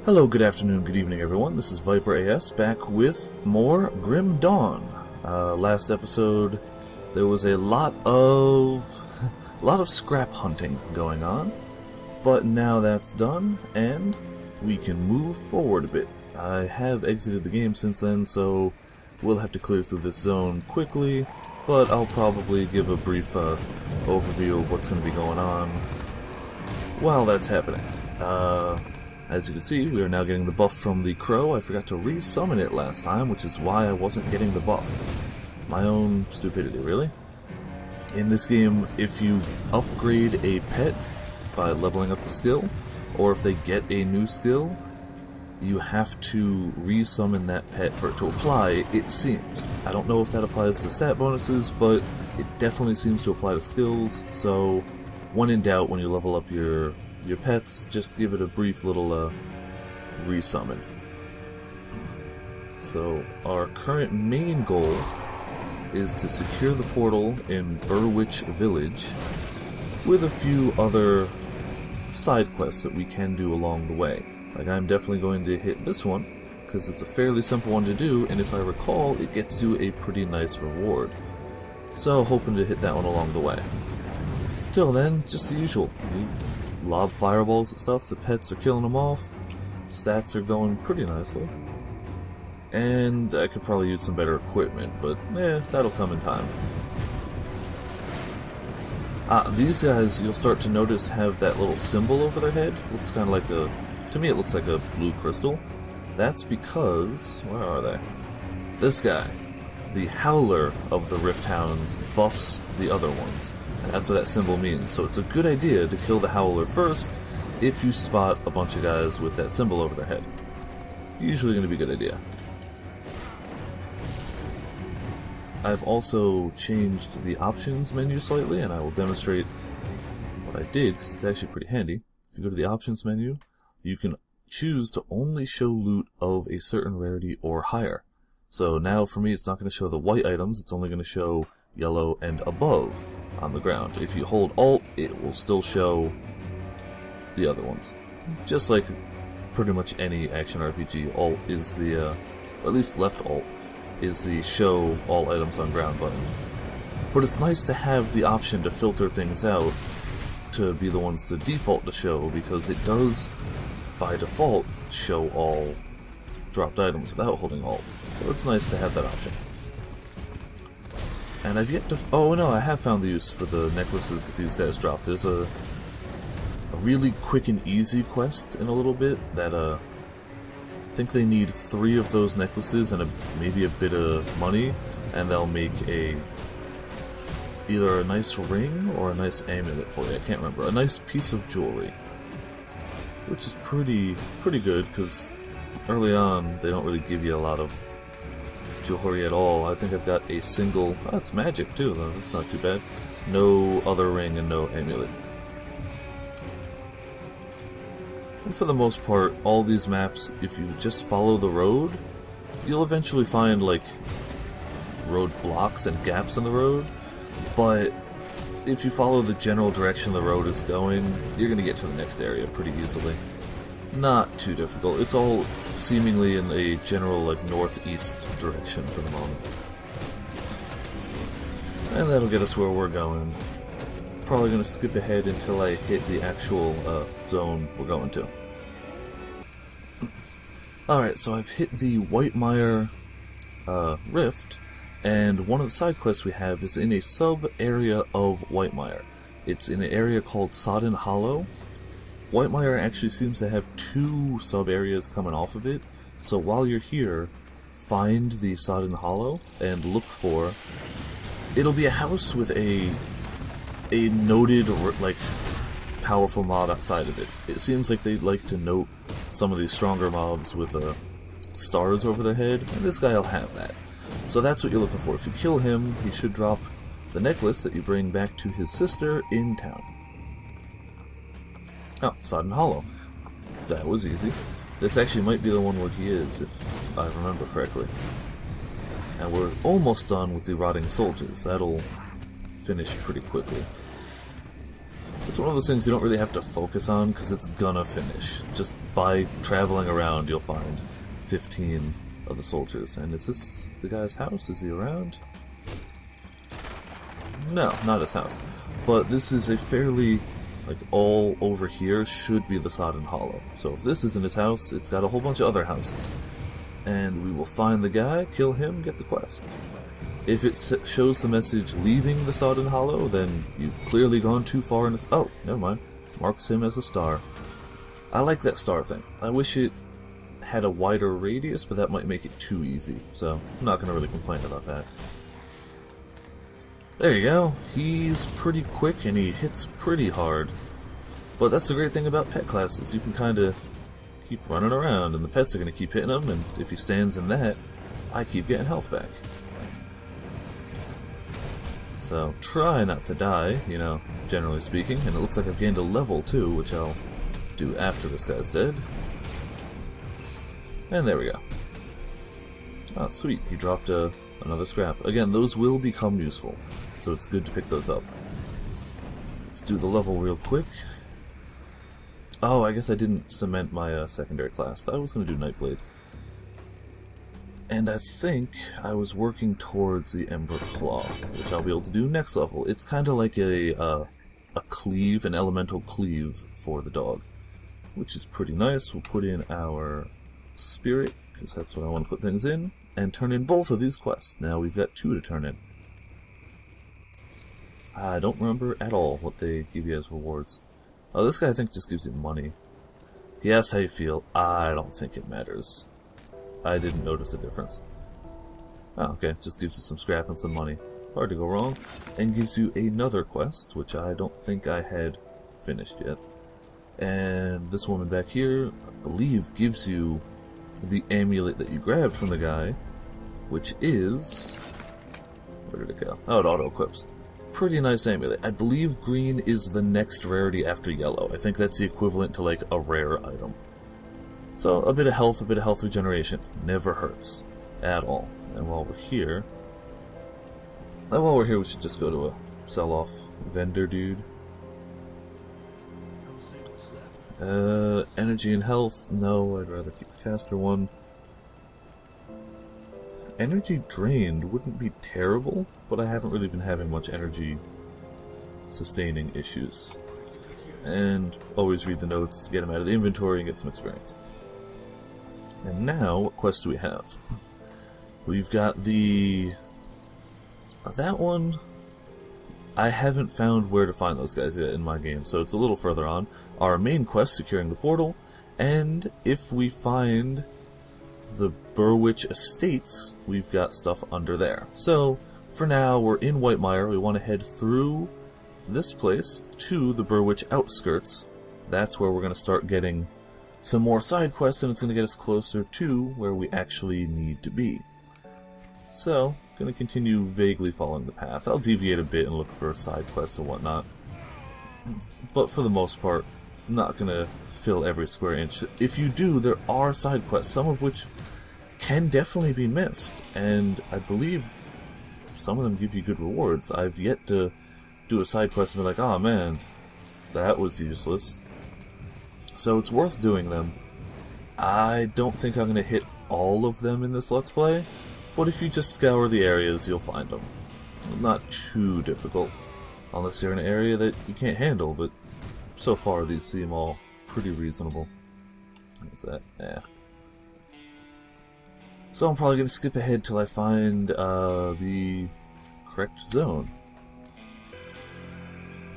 Hello, good afternoon, good evening, everyone. This is ViperAS back with more Grim Dawn. Last episode, there was a lot of scrap hunting going on, but now that's done, and we can move forward a bit. I have exited the game since then, so we'll have to clear through this zone quickly, but I'll probably give a brief overview of what's going to be going on while that's happening. As you can see, we are now getting the buff from the crow. I forgot to re-summon it last time, which is why I wasn't getting the buff. My own stupidity, really. In this game, if you upgrade a pet by leveling up the skill, or if they get a new skill, you have to re-summon that pet for it to apply, it seems. I don't know if that applies to stat bonuses, but it definitely seems to apply to skills, so when in doubt, when you level up your pets, just give it a brief little resummon. So our current main goal is to secure the portal in Burwich Village with a few other side quests that we can do along the way. Like, I'm definitely going to hit this one because it's a fairly simple one to do, and if I recall, it gets you a pretty nice reward. So hoping to hit that one along the way. Till then, just the usual. You lob fireballs and stuff, the pets are killing them off, stats are going pretty nicely, and I could probably use some better equipment, but that'll come in time. These guys, you'll start to notice, have that little symbol over their head. Looks kind of like to me it looks like a blue crystal. That's because, where are they? This guy, the Howler of the Rift Hounds, buffs the other ones. And that's what that symbol means. So it's a good idea to kill the Howler first if you spot a bunch of guys with that symbol over their head. Usually going to be a good idea. I've also changed the options menu slightly, and I will demonstrate what I did because it's actually pretty handy. If you go to the options menu, you can choose to only show loot of a certain rarity or higher. So now for me, it's not going to show the white items, it's only going to show yellow and above on the ground. If you hold Alt, it will still show the other ones. Just like pretty much any action RPG, Alt is the, or at least left Alt, is the show all items on ground button. But it's nice to have the option to filter things out to be the ones to default to show, because it does, by default, show all dropped items without holding Alt. So it's nice to have that option. And I've yet to... oh no, I have found the use for the necklaces that these guys drop. There's a really quick and easy quest in a little bit that, I think they need 3 of those necklaces and maybe a bit of money, and they'll make either a nice ring or a nice amulet for you. I can't remember. A nice piece of jewelry. Which is pretty good, because early on they don't really give you a lot of jewelry at all. I think I've got a single... oh, it's magic too, though. That's not too bad. No other ring and no amulet. And for the most part, all these maps, if you just follow the road, you'll eventually find, like, road blocks and gaps in the road, but if you follow the general direction the road is going, you're going to get to the next area pretty easily. Not too difficult. It's all seemingly in a general, like, northeast direction for the moment. And that'll get us where we're going. Probably going to skip ahead until I hit the actual zone we're going to. Alright, so I've hit the Whitemire Rift, and one of the side quests we have is in a sub-area of Whitemire. It's in an area called Sodden Hollow. Whitemire actually seems to have 2 sub-areas coming off of it, so while you're here, find the Sodden Hollow and look for... it'll be a house with a noted, like, powerful mob outside of it. It seems like they'd like to note some of these stronger mobs with stars over their head, and this guy will have that. So that's what you're looking for. If you kill him, he should drop the necklace that you bring back to his sister in town. Oh, Sodden Hollow. That was easy. This actually might be the one where he is, if I remember correctly. And we're almost done with the Rotting Soldiers. That'll finish pretty quickly. It's one of those things you don't really have to focus on because it's gonna finish. Just by traveling around, you'll find 15 of the soldiers. And is this the guy's house? Is he around? No, not his house. But this is a fairly, like, all over here should be the Sodden Hollow. So if this isn't his house, it's got a whole bunch of other houses. And we will find the guy, kill him, get the quest. If it shows the message leaving the Sodden Hollow, then you've clearly gone too far in this. Oh, never mind. Marks him as a star. I like that star thing. I wish it had a wider radius, but that might make it too easy. So I'm not going to really complain about that. There you go. He's pretty quick and he hits pretty hard. But that's the great thing about pet classes. You can kind of keep running around and the pets are going to keep hitting him, and if he stands in that, I keep getting health back. So try not to die, you know, generally speaking. And it looks like I've gained a level too, which I'll do after this guy's dead. And there we go. Oh, sweet. He dropped another scrap. Again, those will become useful, so it's good to pick those up. Let's do the level real quick. Oh, I guess I didn't cement my secondary class. I was going to do Nightblade. And I think I was working towards the Ember Claw, which I'll be able to do next level. It's kind of like a cleave, an elemental cleave for the dog, which is pretty nice. We'll put in our Spirit, because that's what I want to put things in, and turn in both of these quests. Now we've got 2 to turn in. I don't remember at all what they give you as rewards. Oh, this guy I think just gives you money. He asks how you feel. I don't think it matters. I didn't notice the difference. Oh, okay, just gives you some scrap and some money. Hard to go wrong. And gives you another quest, which I don't think I had finished yet. And this woman back here, I believe, gives you the amulet that you grabbed from the guy, which is... where did it go? Oh, it auto-equips. Pretty nice amulet. I believe green is the next rarity after yellow. I think that's the equivalent to, like, a rare item. So, a bit of health regeneration. Never hurts. At all. And while we're here... we should just go to a sell-off vendor dude. Energy and health? No, I'd rather keep the caster one. Energy drained wouldn't be terrible, but I haven't really been having much energy sustaining issues. And always read the notes, get them out of the inventory, and get some experience. And now, what quest do we have? We've got the... that one... I haven't found where to find those guys yet in my game, so it's a little further on. Our main quest, securing the portal, and if we find the Burwitch Estates, we've got stuff under there. So, for now, we're in Whitemire. We want to head through this place to the Burwitch outskirts. That's where we're going to start getting some more side quests, and it's going to get us closer to where we actually need to be. So, going to continue vaguely following the path. I'll deviate a bit and look for side quests and whatnot. But for the most part, I'm not going to fill every square inch. If you do, there are side quests, some of which can definitely be missed, and I believe some of them give you good rewards. I've yet to do a side quest and be like, oh man, that was useless. So it's worth doing them. I don't think I'm going to hit all of them in this Let's Play, but if you just scour the areas, you'll find them. Not too difficult, unless you're in an area that you can't handle, but so far these seem all pretty reasonable. What's that? Yeah. So I'm probably going to skip ahead till I find the correct zone.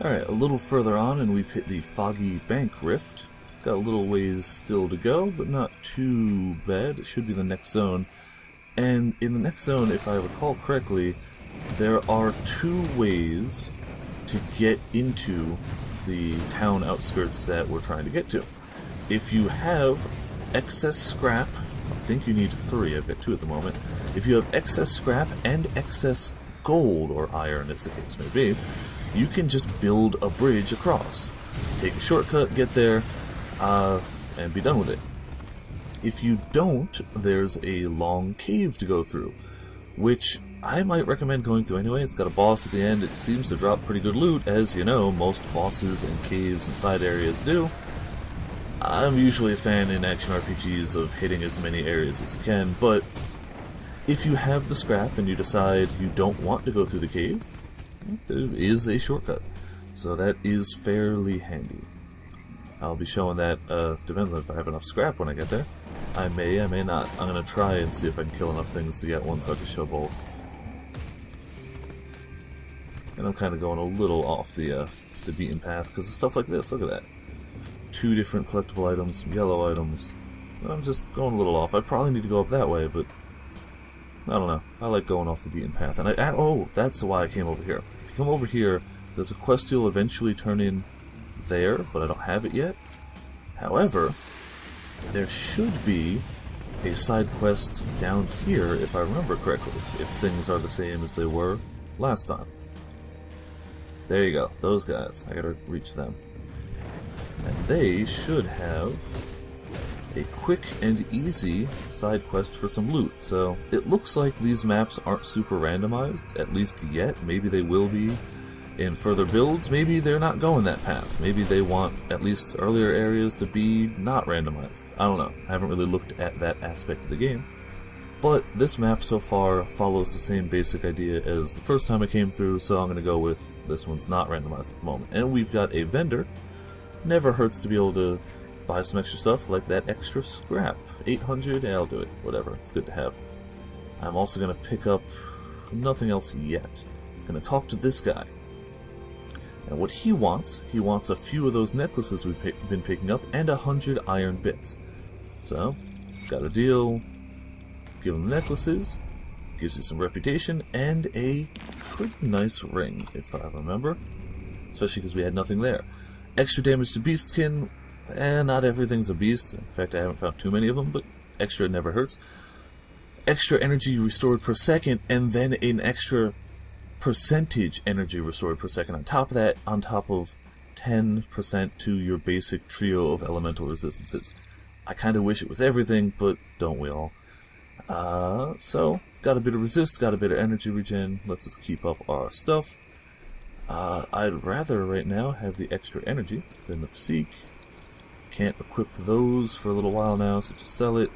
Alright, a little further on and we've hit the Foggy Bank Rift. Got a little ways still to go, but not too bad. It should be the next zone. And in the next zone, if I recall correctly, there are 2 ways to get into the town outskirts that we're trying to get to. If you have excess scrap, I think you need 3, I've got 2 at the moment. If you have excess scrap and excess gold, or iron as the case may be, you can just build a bridge across. Take a shortcut, get there, and be done with it. If you don't, there's a long cave to go through, which I might recommend going through anyway. It's got a boss at the end. It seems to drop pretty good loot, as you know, most bosses and caves and side areas do. I'm usually a fan in action RPGs of hitting as many areas as you can, but if you have the scrap and you decide you don't want to go through the cave, there is a shortcut. So that is fairly handy. I'll be showing that, depends on if I have enough scrap when I get there. I may not. I'm going to try and see if I can kill enough things to get one so I can show both. And I'm kind of going a little off the beaten path because of stuff like this. Look at that. 2 different collectible items, some yellow items. I'm just going a little off. I probably need to go up that way, but I don't know. I like going off the beaten path. And oh, that's why I came over here. If you come over here, there's a quest you'll eventually turn in there, but I don't have it yet. However, there should be a side quest down here, if I remember correctly, if things are the same as they were last time. There you go, those guys. I gotta reach them. And they should have a quick and easy side quest for some loot. So it looks like these maps aren't super randomized, at least yet. Maybe they will be in further builds. Maybe they're not going that path. Maybe they want at least earlier areas to be not randomized. I don't know. I haven't really looked at that aspect of the game. But this map so far follows the same basic idea as the first time I came through, so I'm going to go with this one's not randomized at the moment. And we've got a vendor. Never hurts to be able to buy some extra stuff, like that extra scrap. 800, yeah, I'll do it. Whatever, it's good to have. I'm also going to pick up nothing else yet. I'm going to talk to this guy. And what he wants a few of those necklaces we've been picking up, and 100 iron bits. So, got a deal. Give him the necklaces. Gives you some reputation, and a pretty nice ring, if I remember. Especially because we had nothing there. Extra damage to beastkin, and not everything's a beast. In fact, I haven't found too many of them, but extra never hurts. Extra energy restored per second, and then an extra percentage energy restored per second on top of that, on top of 10% to your basic trio of elemental resistances. I kind of wish it was everything, but don't we all? So, got a bit of resist, got a bit of energy regen. Let's just keep up our stuff. I'd rather right now have the extra energy than the physique. Can't equip those for a little while now, so just sell it.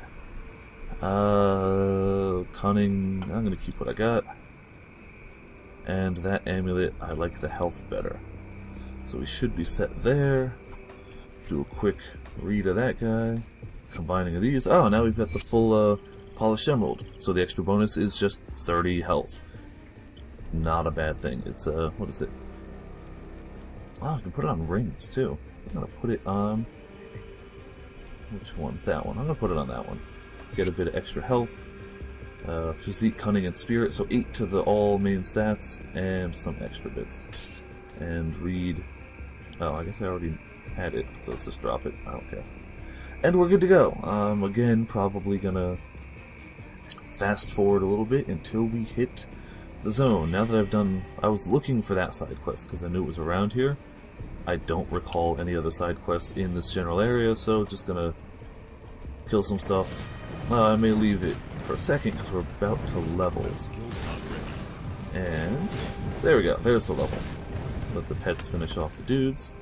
Cunning, I'm gonna keep what I got. And that amulet, I like the health better. So we should be set there. Do a quick read of that guy. Combining of these. Oh, now we've got the full polished emerald. So the extra bonus is just 30 health. Not a bad thing. It's what is it? Oh, I can put it on rings too. I'm gonna put it on which one? That one. I'm gonna put it on that one. Get a bit of extra health. Physique, cunning, and spirit. So 8 to the all main stats and some extra bits. And read. Oh, I guess I already had it, so let's just drop it. I don't care. And we're good to go. Again, probably gonna fast forward a little bit until we hit the zone. Now that I've done... I was looking for that side quest because I knew it was around here. I don't recall any other side quests in this general area, so just gonna kill some stuff. I may leave it for a second because we're about to level. And there we go. There's the level. Let the pets finish off the dudes.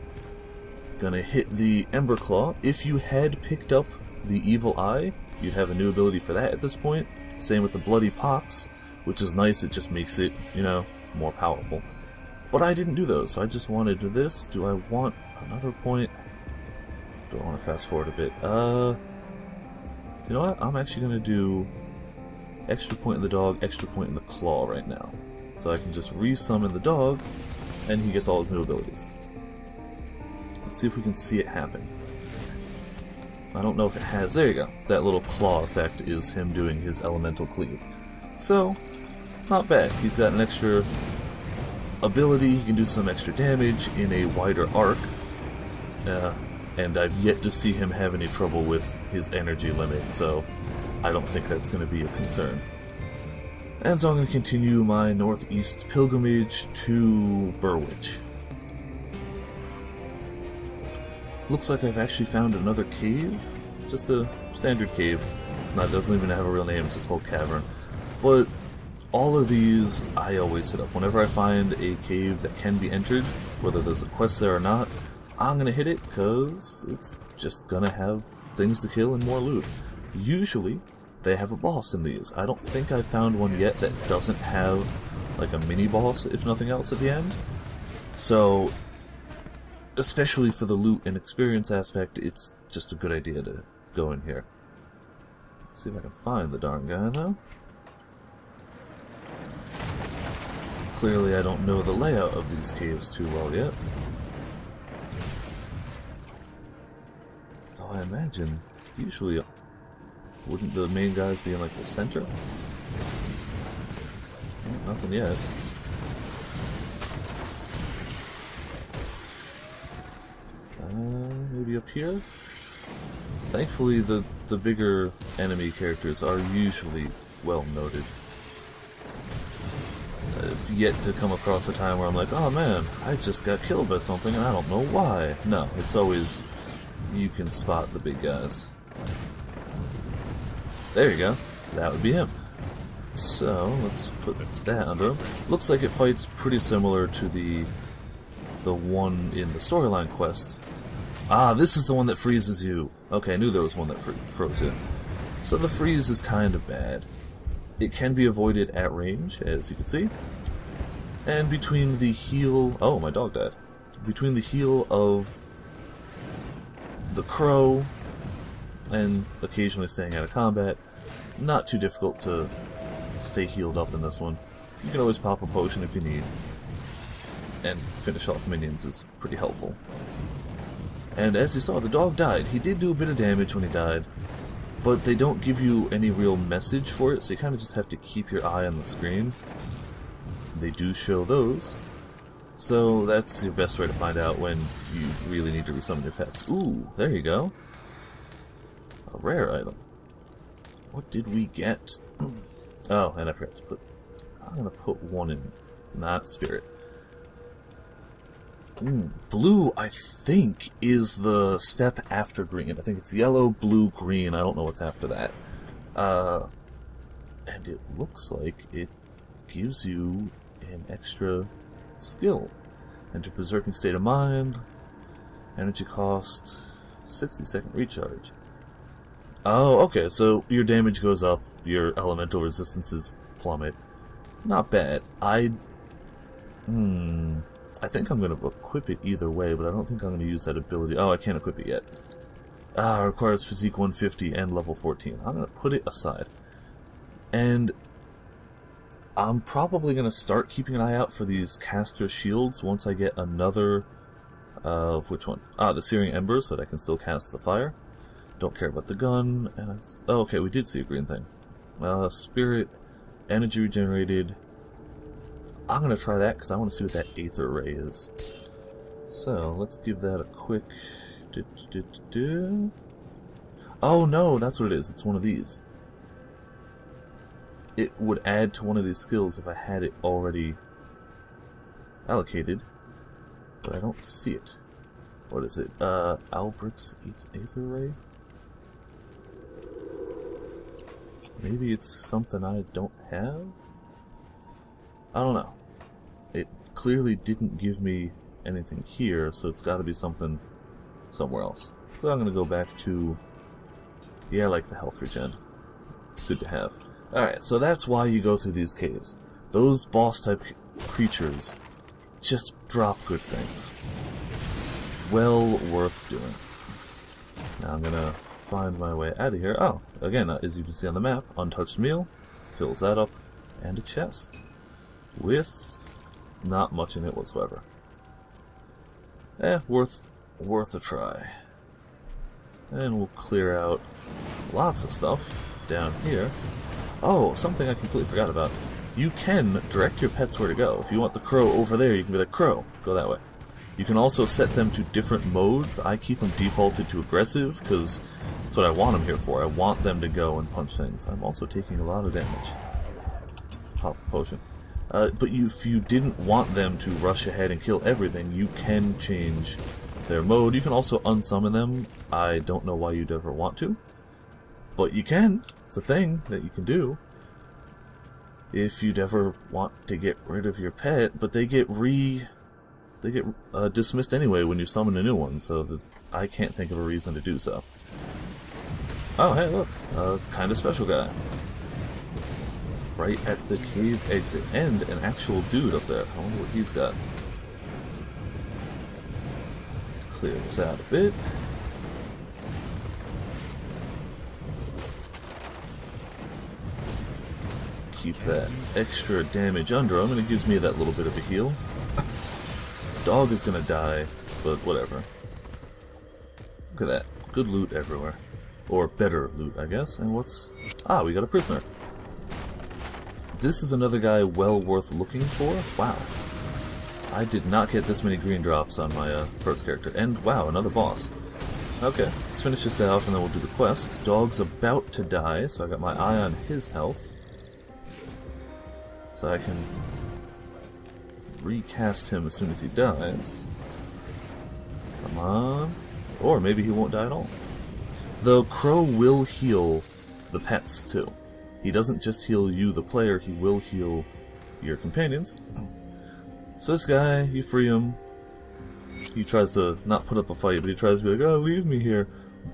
Gonna hit the Ember Claw. If you had picked up the Evil Eye, you'd have a new ability for that at this point. Same with the Bloody Pox, which is nice. It just makes it, you know, more powerful. But I didn't do those, so I just wanted this. Do I want another point? Do I want to fast forward a bit? You know what? I'm actually going to do extra point in the dog, extra point in the claw right now. So I can just re-summon the dog, and he gets all his new abilities. Let's see if we can see it happen. I don't know if it has... There you go. That little claw effect is him doing his elemental cleave. So, not bad. He's got an extra ability. He can do some extra damage in a wider arc. And I've yet to see him have any trouble with his energy limit, so I don't think that's going to be a concern. And so I'm going to continue my northeast pilgrimage to Burwich. Looks like I've actually found another cave. Just a standard cave. It doesn't even have a real name, it's just called Cavern. But all of these I always hit up. Whenever I find a cave that can be entered, whether there's a quest there or not, I'm gonna hit it because it's just gonna have things to kill and more loot. Usually, they have a boss in these. I don't think I've found one yet that doesn't have like a mini boss, if nothing else, at the end. So, especially for the loot and experience aspect, it's just a good idea to go in here. Let's see if I can find the darn guy, though. Clearly I don't know the layout of these caves too well yet. Though I imagine, usually, wouldn't the main guys be in like the center? Nothing yet. Maybe up here? Thankfully the bigger enemy characters are usually well noted. I've yet to come across a time where I'm like, oh man, I just got killed by something and I don't know why. No, it's always, you can spot the big guys. There you go. That would be him. So, let's put that under him. Looks like it fights pretty similar to the one in the storyline quest. Ah, this is the one that freezes you. Okay, I knew there was one that froze you. So the freeze is kind of bad. It can be avoided at range, as you can see. And between the heal... Oh, my dog died. Between the heal of the crow and occasionally staying out of combat, not too difficult to stay healed up in this one. You can always pop a potion if you need. And finish off minions is pretty helpful. And as you saw, the dog died. He did do a bit of damage when he died, but they don't give you any real message for it, so you kind of just have to keep your eye on the screen. They do show those, so that's your best way to find out when you really need to resummon your pets. Ooh, there you go. A rare item. What did we get? Oh, and I forgot to put... I'm going to put one in, not spirit. Blue, I think, is the step after green. I think it's yellow, blue, green. I don't know what's after that. And it looks like it gives you an extra skill. Enter Berserking State of Mind. Energy cost, 60-second recharge. Oh, okay, so your damage goes up, your elemental resistances plummet. Not bad. I think I'm going to equip it either way, but I don't think I'm going to use that ability. Oh, I can't equip it yet. It requires Physique 150 and level 14. I'm going to put it aside. And I'm probably going to start keeping an eye out for these caster shields once I get another... which one? The Searing Embers, so that I can still cast the fire. Don't care about the gun. And oh, okay, we did see a green thing. Spirit, energy regenerated... I'm going to try that because I want to see what that Aether Ray is. So, let's give that a quick... Oh no, that's what it is. It's one of these. It would add to one of these skills if I had it already allocated, but I don't see it. What is it? Albric's Aether Ray? Maybe it's something I don't have? I don't know. It clearly didn't give me anything here, so it's got to be something somewhere else. So I'm going to go back to... Yeah, I like the health regen. It's good to have. Alright, so that's why you go through these caves. Those boss-type creatures just drop good things. Well worth doing. Now I'm going to find my way out of here. Oh, again, as you can see on the map, untouched meal. Fills that up. And a chest. With not much in it whatsoever. Worth a try. And we'll clear out lots of stuff down here. Oh, something I completely forgot about. You can direct your pets where to go. If you want the crow over there, you can be like, crow, go that way. You can also set them to different modes. I keep them defaulted to aggressive, because that's what I want them here for. I want them to go and punch things. I'm also taking a lot of damage. Let's pop a potion. But if you didn't want them to rush ahead and kill everything, you can change their mode. You can also unsummon them. I don't know why you'd ever want to, but you can. It's a thing that you can do. if you'd ever want to get rid of your pet, but they get dismissed anyway when you summon a new one, so I can't think of a reason to do so. Oh, hey, look, kind of special guy. Right at the cave exit, and an actual dude up there. I wonder what he's got. Clear this out a bit. Keep that extra damage under him, and it gives me that little bit of a heal. Dog is gonna die, but whatever. Look at that. Good loot everywhere. Or better loot, I guess. And what's... Ah, we got a prisoner. This is another guy well worth looking for. Wow. I did not get this many green drops on my first character. And wow, another boss. Okay, let's finish this guy off and then we'll do the quest. Dog's about to die, so I got my eye on his health. So I can recast him as soon as he dies. Come on. Or maybe he won't die at all. The crow will heal the pets too. He doesn't just heal you, the player, he will heal your companions. So this guy, you free him. He tries to not put up a fight, but he tries to be like, oh, leave me here.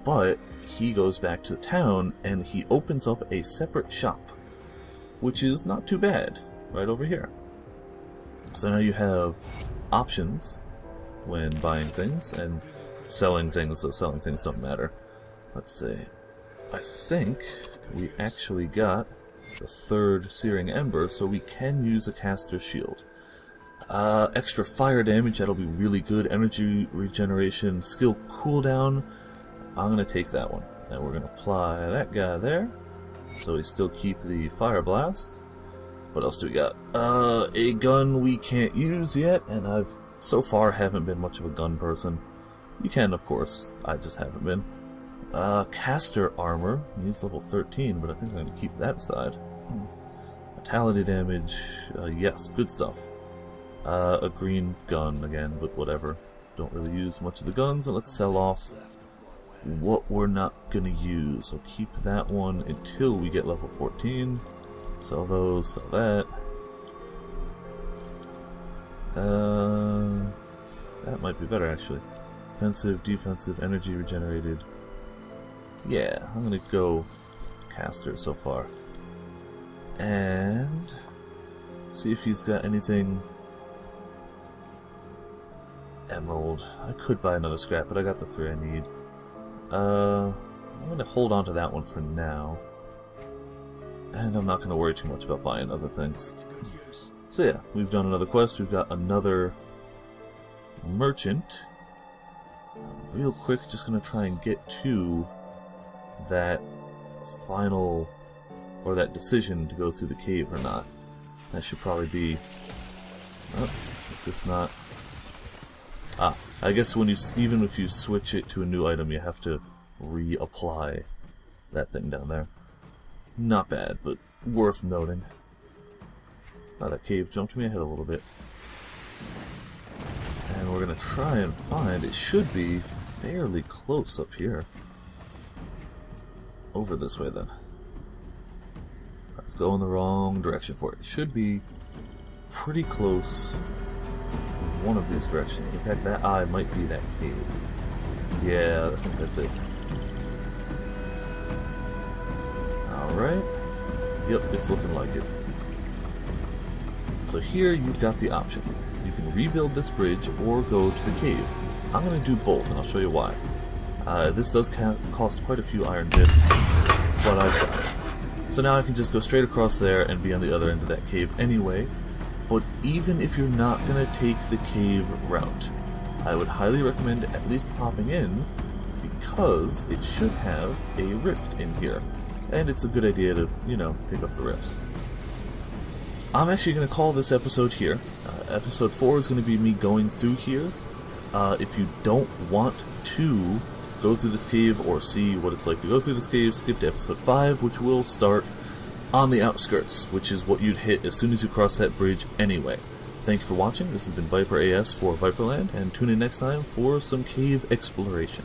But he goes back to town and he opens up a separate shop, which is not too bad, right over here. So now you have options when buying things and selling things, so selling things don't matter. Let's see. I think we actually got the third Searing Ember, so we can use a caster shield. Extra fire damage, that'll be really good. Energy regeneration, skill cooldown. I'm going to take that one. And we're going to apply that guy there. So we still keep the fire blast. What else do we got? A gun we can't use yet, and I've so far haven't been much of a gun person. You can, of course. I just haven't been. Caster armor needs level 13, but I think I'm going to keep that aside. Vitality damage, yes, good stuff. A green gun again, but whatever. Don't really use much of the guns, and let's sell off what we're not going to use. So keep that one until we get level 14. Sell those, sell that. That might be better actually. Offensive, defensive, energy regenerated. Yeah, I'm gonna go caster so far. And see if he's got anything. Emerald. I could buy another scrap, but I got the 3 I need. I'm gonna hold on to that one for now. And I'm not gonna worry too much about buying other things. So yeah, we've done another quest, we've got another merchant. Real quick, just gonna try and get to that final, or that decision to go through the cave or not. That should probably be... Oh, it's just not... Ah, I guess when you, even if you switch it to a new item, you have to reapply that thing down there. Not bad, but worth noting. Now that cave jumped me ahead a little bit. And we're gonna try and find, it should be fairly close up here. Over this way then. I was going the wrong direction for it. It should be pretty close in one of these directions. In fact, that eye might be that cave. Yeah, I think that's it. Alright. Yep, it's looking like it. So here you've got the option. You can rebuild this bridge or go to the cave. I'm going to do both, and I'll show you why. This does cost quite a few iron bits, but I've got it. So now I can just go straight across there and be on the other end of that cave anyway. But even if you're not going to take the cave route, I would highly recommend at least popping in, because it should have a rift in here. And it's a good idea to, you know, pick up the rifts. I'm actually going to call this episode here. Episode 4 is going to be me going through here. If you don't want to go through this cave or see what it's like to go through this cave, skip to episode 5, which will start on the outskirts, which is what you'd hit as soon as you cross that bridge anyway. Thank you for watching. This has been ViperAS for Viperland, and tune in next time for some cave exploration.